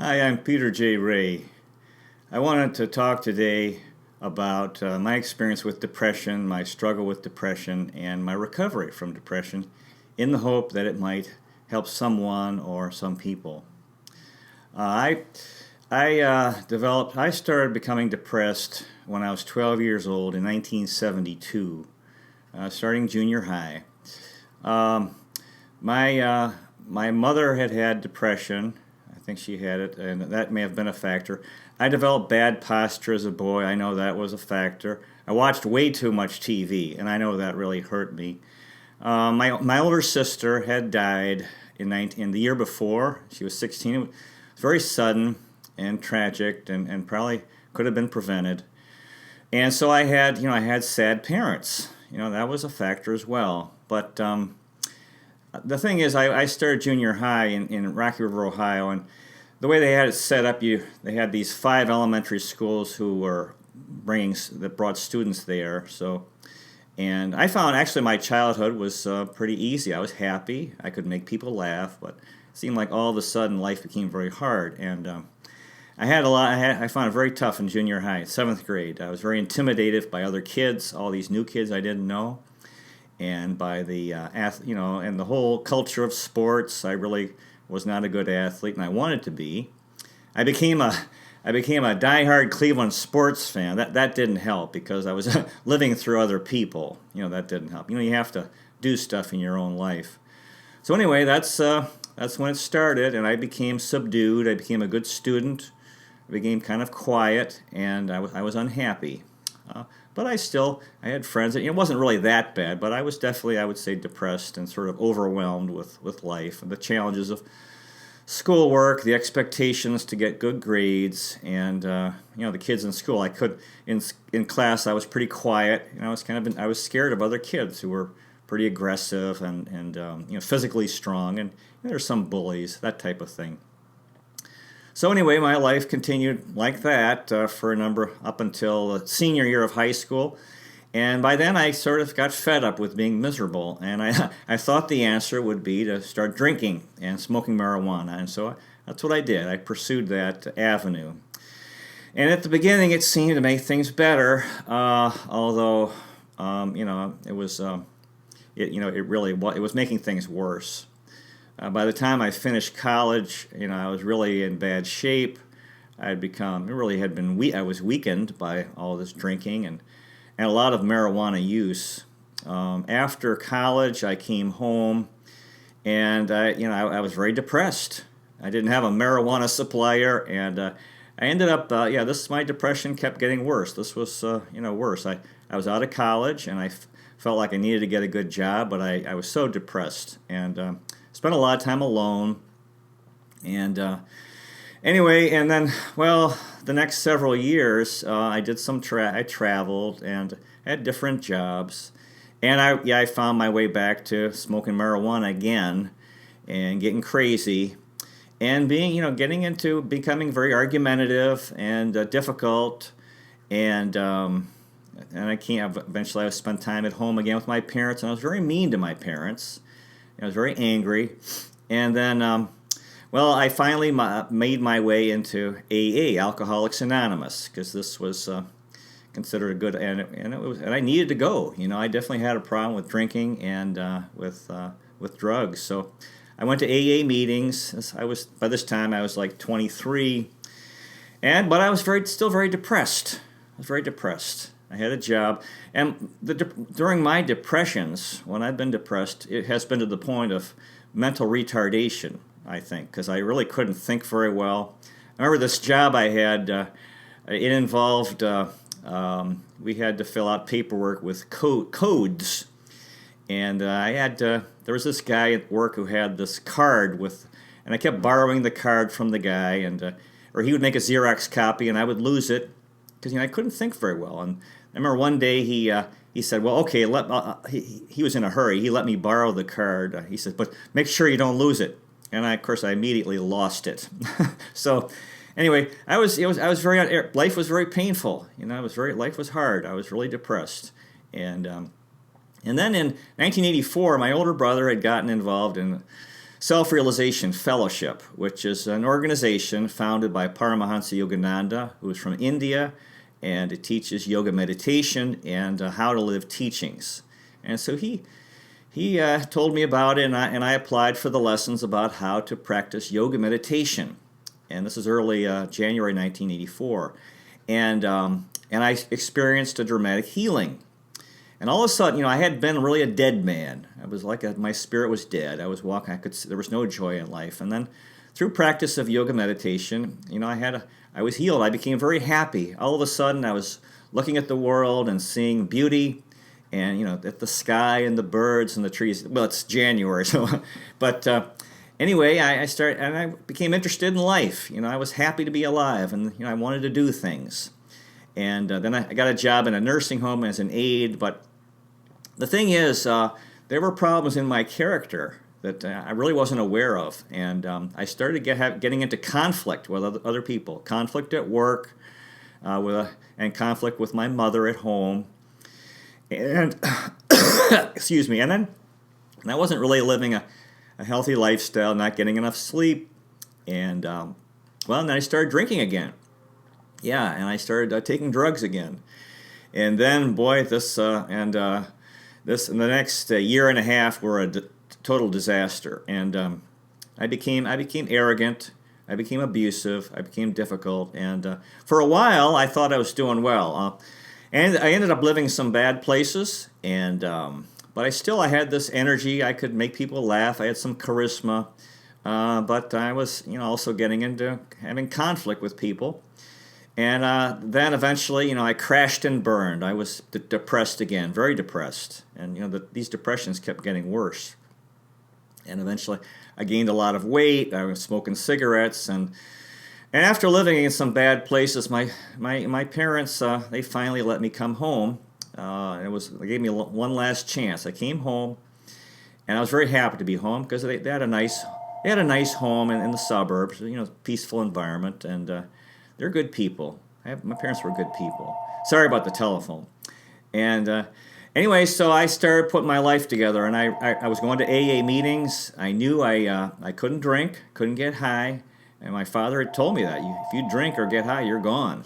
Hi, I'm Peter J. Ray. I wanted to talk today about my experience with depression, my struggle with depression, and my recovery from depression in the hope that it might help someone or some people. I started becoming depressed when I was 12 years old in 1972, starting junior high. Um, my mother had had depression. I think she had it, and that may have been a factor. I developed bad posture as a boy. I know that was a factor. I watched way too much TV, and I know that really hurt me. My older sister had died in the year before. She was 16. It was very sudden and tragic, and probably could have been prevented. And so I had sad parents. That was a factor as well. But the thing is, I started junior high in Rocky River, Ohio, and the way they had it set up, they had these 5 elementary schools that brought students there. And I found actually my childhood was pretty easy. I was happy. I could make people laugh, but it seemed like all of a sudden life became very hard. And I found it very tough in junior high, 7th grade. I was very intimidated by other kids, all these new kids I didn't know, and by and the whole culture of sports. I really was not a good athlete, and I wanted to be. I became a diehard Cleveland sports fan. That didn't help because I was living through other people. That didn't help. You have to do stuff in your own life. So anyway, that's when it started, and I became subdued. I became a good student. I became kind of quiet, and I was unhappy. But I had friends. It wasn't really that bad, but I was definitely, I would say, depressed and sort of overwhelmed with life and the challenges of schoolwork, the expectations to get good grades, and the kids in school. In class I was pretty quiet. I was scared of other kids who were pretty aggressive and physically strong, and there's some bullies, that type of thing. So anyway, my life continued like that up until the senior year of high school. And by then I sort of got fed up with being miserable. And I thought the answer would be to start drinking and smoking marijuana. And so that's what I did. I pursued that avenue. And at the beginning it seemed to make things better, although, it was, it was making things worse. By the time I finished college, I was really in bad shape. I was weakened by all this drinking and a lot of marijuana use. After college, I came home, and I was very depressed. I didn't have a marijuana supplier, and I ended up, my depression kept getting worse. This was, worse. I was out of college, and I felt like I needed to get a good job, but I was so depressed, and spent a lot of time alone. And anyway, and then, the next several years, I traveled and had different jobs, and I found my way back to smoking marijuana again, and getting crazy, and getting into becoming very argumentative and difficult, and eventually I spent time at home again with my parents, and I was very mean to my parents. I was very angry, and then, I finally made my way into AA, Alcoholics Anonymous, because this was considered a good, and I needed to go. I definitely had a problem with drinking and with drugs. So I went to AA meetings. By this time I was like 23, but I was still very depressed. I was very depressed. I had a job, and during my depressions, when I've been depressed, it has been to the point of mental retardation, I think, because I really couldn't think very well. I remember this job I had, it involved, we had to fill out paperwork with codes, and there was this guy at work who had this card and I kept borrowing the card from the guy, or he would make a Xerox copy, and I would lose it, because I couldn't think very well. And I remember one day he said, "Well, okay, he was in a hurry. He let me borrow the card." He said, "But make sure you don't lose it." And of course, I immediately lost it. So, anyway, life was very painful. Life was hard. I was really depressed, and then in 1984, my older brother had gotten involved in Self-Realization Fellowship, which is an organization founded by Paramahansa Yogananda, who is from India, and it teaches yoga meditation and how to live teachings. And so he told me about it, and I applied for the lessons about how to practice yoga meditation. And this is early January 1984. And I experienced a dramatic healing. And all of a sudden, I had been really a dead man. I was like my spirit was dead. I was walking. There was no joy in life. And then, through practice of yoga meditation, I was healed. I became very happy. All of a sudden, I was looking at the world and seeing beauty, and at the sky and the birds and the trees. Well, it's January, so but anyway, I started and I became interested in life. I was happy to be alive, and I wanted to do things. And then I got a job in a nursing home as an aide, but the thing is, there were problems in my character that I really wasn't aware of, and I started getting into conflict with other people, conflict at work, and conflict with my mother at home, and excuse me, and then I wasn't really living a healthy lifestyle, not getting enough sleep, and then I started drinking again. Yeah, and I started taking drugs again, and then this in the next year and a half were a total disaster, and I became arrogant, I became abusive, I became difficult, and for a while I thought I was doing well, and I ended up living some bad places, and but I had this energy. I could make people laugh. I had some charisma, but I was also getting into having conflict with people. And then eventually, I crashed and burned. I was depressed again, very depressed. And, these depressions kept getting worse. And eventually, I gained a lot of weight. I was smoking cigarettes. And after living in some bad places, my parents, they finally let me come home. They gave me one last chance. I came home, and I was very happy to be home because they had a nice home in the suburbs, peaceful environment, and they're good people. My parents were good people. Sorry about the telephone. And anyway, so I started putting my life together, and I was going to AA meetings. I knew I couldn't drink, couldn't get high, and my father had told me that if you drink or get high, you're gone.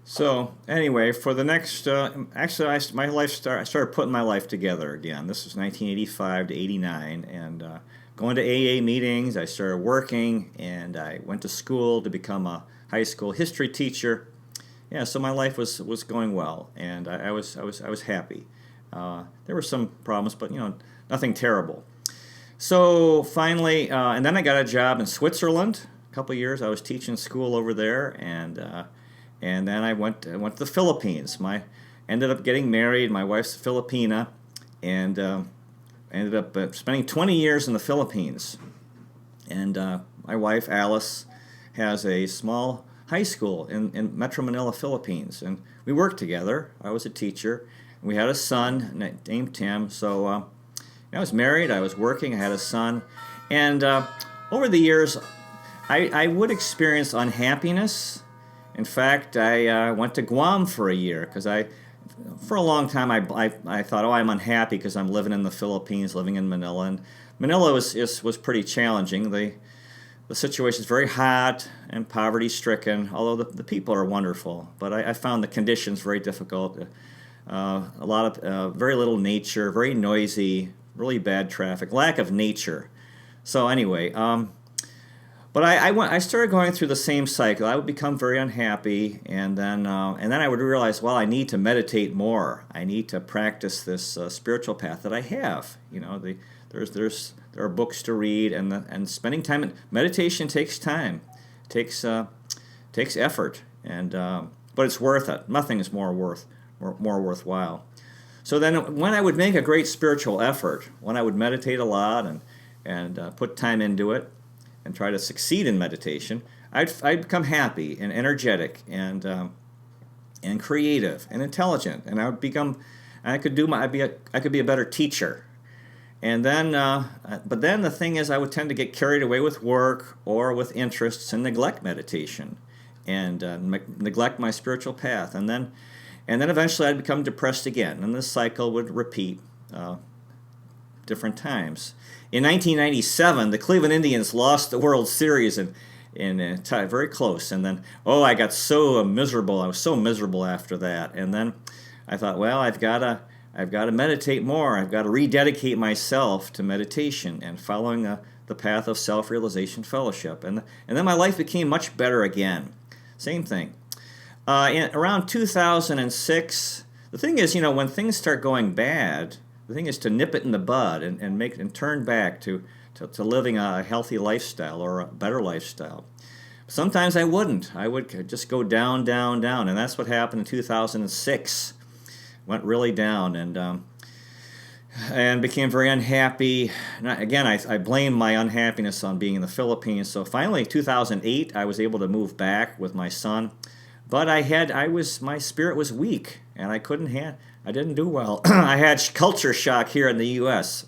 So anyway, for the next, I started putting my life together again. This was 1985 to 89, and going to AA meetings. I started working, and I went to school to become a high school history teacher. Yeah, so my life was going well, and I was happy. There were some problems, but nothing terrible. So finally, and then I got a job in Switzerland. A couple of years I was teaching school over there, and then I went to the Philippines. Ended up getting married. My wife's a Filipina, and ended up spending 20 years in the Philippines. And my wife Alice has a small high school in Metro Manila, Philippines, and we worked together. I was a teacher. We had a son named Tim. So I was married. I was working. I had a son, and over the years, I would experience unhappiness. In fact, I went to Guam for a year because for a long time, I thought, I'm unhappy because I'm living in the Philippines, living in Manila, and Manila was pretty challenging. The situation is very hot and poverty-stricken, although the people are wonderful. But I found the conditions very difficult. Very little nature, very noisy, really bad traffic, lack of nature. So anyway, but I started going through the same cycle. I would become very unhappy, and then I would realize, I need to meditate more. I need to practice this spiritual path that I have. There are books to read, and spending time in meditation takes time, takes effort, but it's worth it. Nothing is more worthwhile. So then, when I would make a great spiritual effort, when I would meditate a lot and put time into it, and try to succeed in meditation, I'd become happy and energetic and creative and intelligent, and I could be a better teacher. And then, but then the thing is, I would tend to get carried away with work or with interests and neglect meditation, and neglect my spiritual path. And then eventually I'd become depressed again, and this cycle would repeat different times. In 1997, the Cleveland Indians lost the World Series in very close. And then, I got so miserable. I was so miserable after that. And then I thought, well, I've got to meditate more. I've got to rededicate myself to meditation and following the path of self-realization fellowship. And then my life became much better again. Same thing. Around 2006, the thing is, when things start going bad, the thing is to nip it in the bud and turn back to living a healthy lifestyle or a better lifestyle. Sometimes I wouldn't. I would just go down, down, down, and that's what happened in 2006. Went really down and became very unhappy. Again, I blame my unhappiness on being in the Philippines. So finally, 2008, I was able to move back with my son, but my spirit was weak, and I didn't do well. I had culture shock here in the U.S.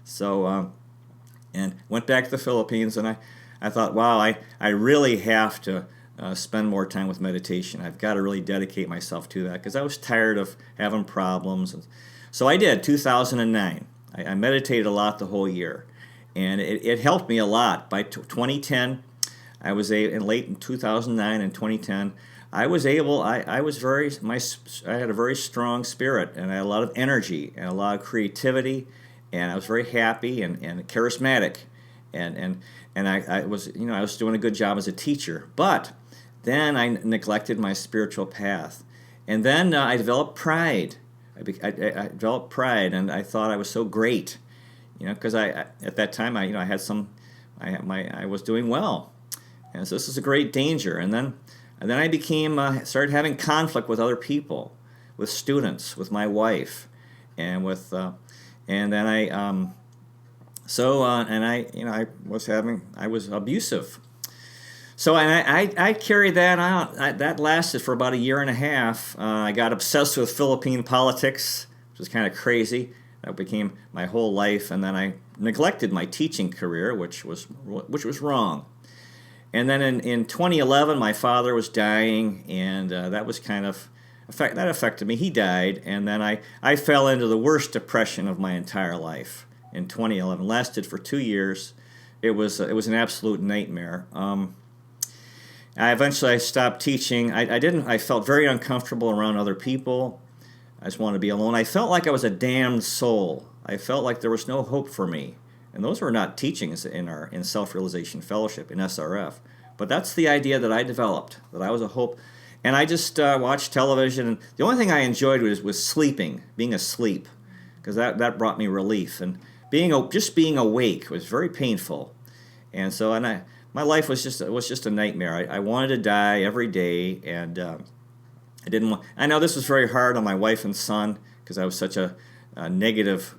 So, and went back to the Philippines, and I thought, wow, I really have to spend more time with meditation. I've got to really dedicate myself to that because I was tired of having problems. So I did, 2009. I meditated a lot the whole year, and it helped me a lot. By 2010, I late in 2009 and 2010, I was able. I had a very strong spirit, and I had a lot of energy and a lot of creativity, and I was very happy and charismatic, and I was doing a good job as a teacher. But then I neglected my spiritual path, and then I developed pride. I developed pride, and I thought I was so great, because at that time I was doing well, and so this is a great danger. And then I started having conflict with other people, with students, with my wife, and with and then I was abusive. So I carried that out. That lasted for about a year and a half. I got obsessed with Philippine politics, which was kind of crazy. That became my whole life, and then I neglected my teaching career, which was wrong. And then in 2011, my father was dying, and that was that affected me. He died, and then I fell into the worst depression of my entire life in 2011. It lasted for 2 years. It was an absolute nightmare. I stopped teaching. I felt very uncomfortable around other people. I just wanted to be alone. I felt like I was a damned soul. I felt like there was no hope for me. And those were not teachings in Self-Realization Fellowship, in SRF. But that's the idea that I developed, that I was a hope. And I just watched television. And the only thing I enjoyed was sleeping, being asleep, because that brought me relief. And just being awake was very painful. And so my life was just a nightmare. I wanted to die every day, and I didn't want. I know this was very hard on my wife and son because I was such a negative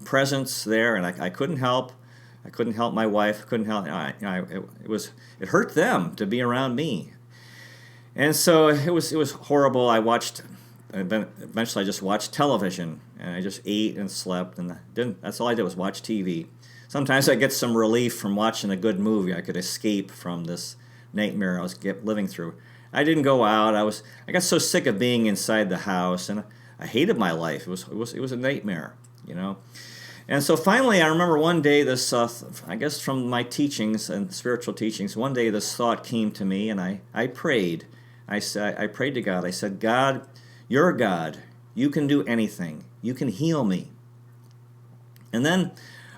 presence there, and I couldn't help. I couldn't help my wife. Couldn't help. It hurt them to be around me, and so it was horrible. Eventually I just watched television, and I just ate and slept, and that's all I did was watch TV. Sometimes I get some relief from watching a good movie. I could escape from this nightmare I was living through. I didn't go out. I got so sick of being inside the house, and I hated my life. It was a nightmare, And so finally, I remember one day this, I guess from my teachings and spiritual teachings, one day this thought came to me, and I prayed. I prayed to God. I said, God, you're God. You can do anything. You can heal me. And then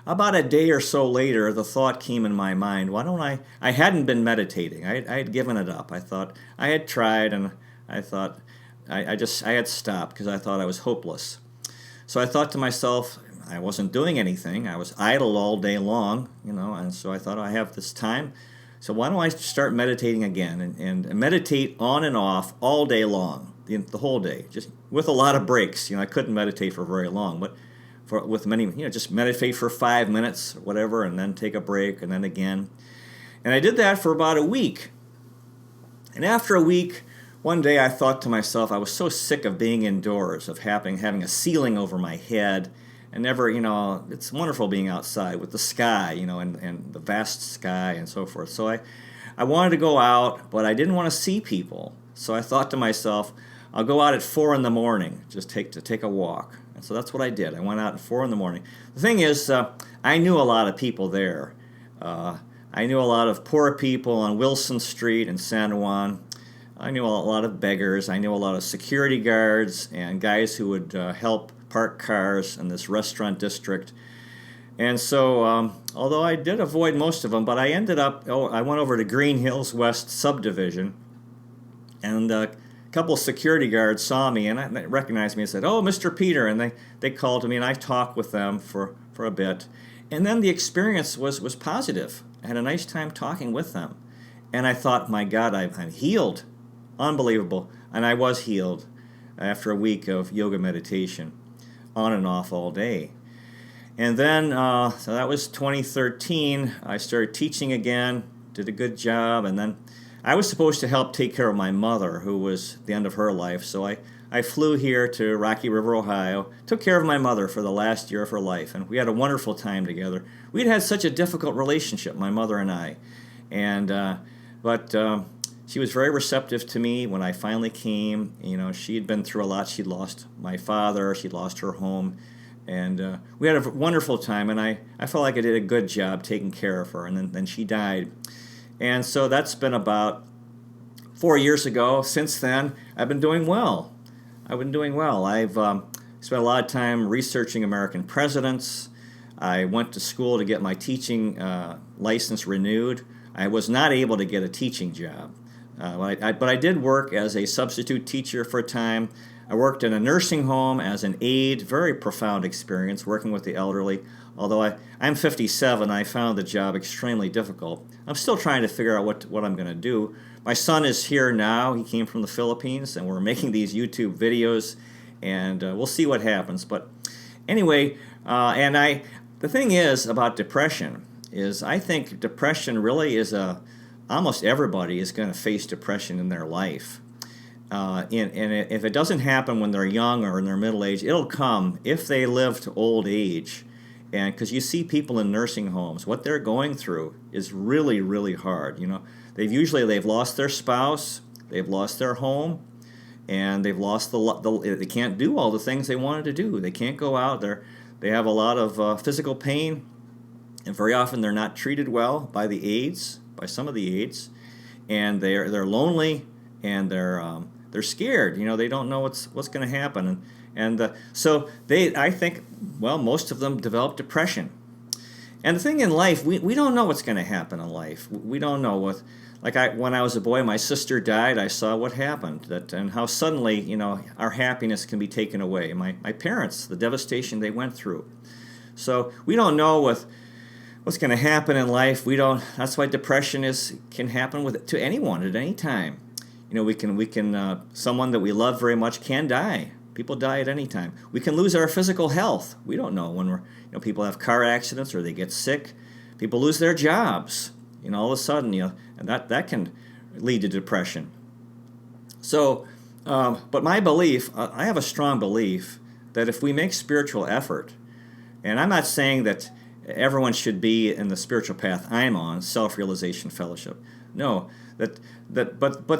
about a day or so later, the thought came in my mind, why don't I hadn't been meditating. I had given it up. I thought I had tried, and I thought I had stopped because I thought I was hopeless. So I thought to myself, I wasn't doing anything. I was idle all day long, and so I thought I have this time. So why don't I start meditating again and meditate on and off all day long, the whole day, just with a lot of breaks. I couldn't meditate for very long, but with many, just meditate for 5 minutes or whatever, and then take a break, and then again. And I did that for about a week. And after a week, one day I thought to myself, I was so sick of being indoors, of having a ceiling over my head, and never, it's wonderful being outside with the sky, and the vast sky and so forth. So I wanted to go out, but I didn't want to see people. So I thought to myself, I'll go out at 4 a.m, just take a walk. And so that's what I did. I went out at 4 in the morning. The thing is, I knew a lot of people there. I knew a lot of poor people on Wilson Street in San Juan. I knew a lot of beggars. I knew a lot of security guards and guys who would help park cars in this restaurant district. And so, although I did avoid most of them, but I ended up, I went over to Green Hills West subdivision, and a couple of security guards saw me and they recognized me and said, "Oh, Mr. Peter," and they called to me, and I talked with them for a bit. And then the experience was positive. I had a nice time talking with them. And I thought, my God, I'm healed. Unbelievable. And I was healed after a week of yoga meditation, on and off all day. And then, so that was 2013. I started teaching again, did a good job, and then I was supposed to help take care of my mother, who was at the end of her life. So I flew here to Rocky River, Ohio, took care of my mother for the last year of her life, and we had a wonderful time together. We'd had such a difficult relationship, my mother and I, but she was very receptive to me when I finally came. You know, she had been through a lot. She'd lost my father, she'd lost her home, and we had a wonderful time, and I felt like I did a good job taking care of her, and then she died. And so that's been about 4 years ago. Since then, I've been doing well. I've spent a lot of time researching American presidents. I went to school to get my teaching license renewed. I was not able to get a teaching job, but I did work as a substitute teacher for a time. I worked in a nursing home as an aide, very profound experience working with the elderly. Although I'm 57, I found the job extremely difficult. I'm still trying to figure out what I'm going to do. My son is here now. He came from the Philippines, and we're making these YouTube videos, and we'll see what happens. But anyway, the thing is about depression is I think depression really is almost everybody is going to face depression in their life. And if it doesn't happen when they're young or in their middle age, it'll come if they live to old age. And because you see people in nursing homes, what they're going through is really, really hard. You know, they've lost their spouse, they've lost their home, and they've lost they can't do all the things they wanted to do. They can't go out there. They have a lot of physical pain, and very often they're not treated well by some of the aides, and they're lonely, and they're scared. You know, they don't know what's going to happen, and so I think, well, most of them develop depression. And the thing in life, we don't know what's going to happen in life. We don't know when I was a boy, my sister died. I saw what happened, and how suddenly, you know, our happiness can be taken away. My parents, the devastation they went through. So we don't know what's going to happen in life. That's why depression can happen to anyone at any time. You know, we can someone that we love very much can die. People die at any time. We can lose our physical health. We don't know when people have car accidents or they get sick. People lose their jobs. You know, all of a sudden, and that can lead to depression. So, but my belief, I have a strong belief that if we make spiritual effort, and I'm not saying that everyone should be in the spiritual path I'm on, self-realization fellowship. No, but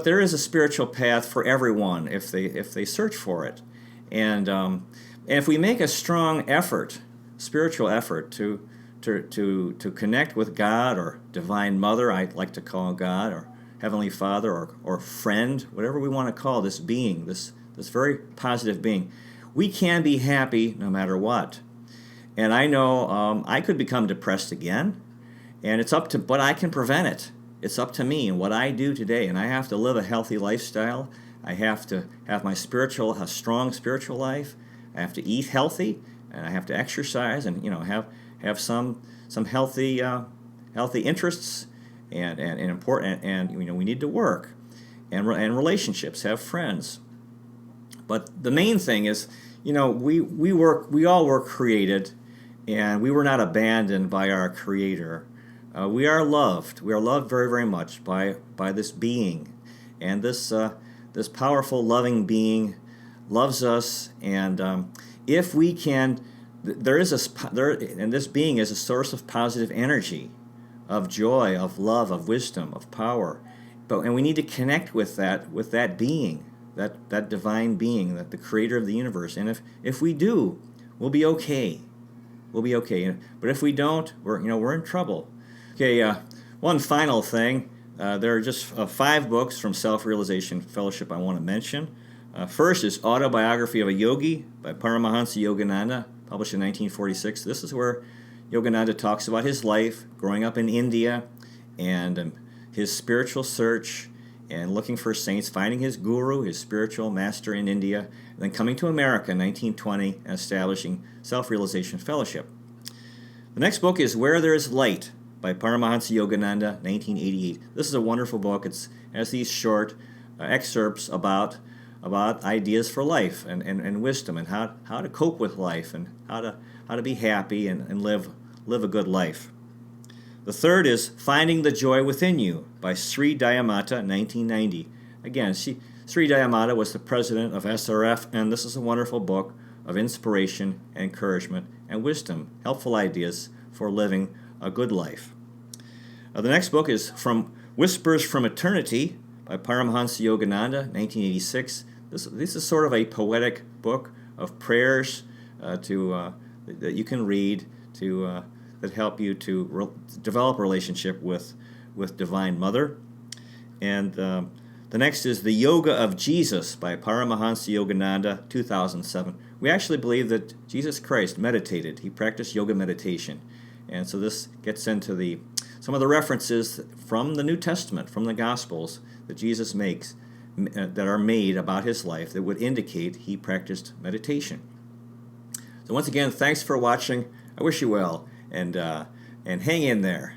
there is a spiritual path for everyone if they search for it. And if we make a strong effort, spiritual effort to connect with God or Divine Mother, I like to call God, or Heavenly Father, or friend, whatever we want to call this being, this very positive being, we can be happy no matter what. And I know I could become depressed again, and but I can prevent it. It's up to me and what I do today, and I have to live a healthy lifestyle. I have to have a strong spiritual life. I have to eat healthy, and I have to exercise, and have some healthy interests, and important, and we need to work, and relationships, have friends. But the main thing is, we all were created, and we were not abandoned by our Creator. We are loved. We are loved very, very much by this being, and this powerful, loving being loves us. And if we can, and this being is a source of positive energy, of joy, of love, of wisdom, of power. And we need to connect with that being, that divine being, that the Creator of the universe. And if we do, We'll be okay. We'll be okay. But if we don't, we're in trouble. Okay. One final thing. There are just 5 books from Self-Realization Fellowship I want to mention. First is Autobiography of a Yogi by Paramahansa Yogananda, published in 1946. This is where Yogananda talks about his life growing up in India and his spiritual search and looking for saints, finding his guru, his spiritual master in India, and then coming to America in 1920 and establishing Self-Realization Fellowship. The next book is Where There Is Light by Paramahansa Yogananda, 1988. This is a wonderful book. It has these short excerpts about ideas for life and wisdom and how to cope with life and how to be happy and live a good life. The third is Finding the Joy Within You by Sri Dayamata, 1990. Again, Sri Dayamata was the president of SRF, and this is a wonderful book of inspiration, encouragement, and wisdom, helpful ideas for living a good life. The next book is From Whispers from Eternity by Paramahansa Yogananda, 1986. This is sort of a poetic book of prayers that you can read that help you to develop a relationship with Divine Mother. And the next is The Yoga of Jesus by Paramahansa Yogananda, 2007. We actually believe that Jesus Christ meditated. He practiced yoga meditation. And so this gets into some of the references from the New Testament, from the Gospels, that Jesus makes, that are made about his life that would indicate he practiced meditation. So once again, thanks for watching. I wish you well, and hang in there.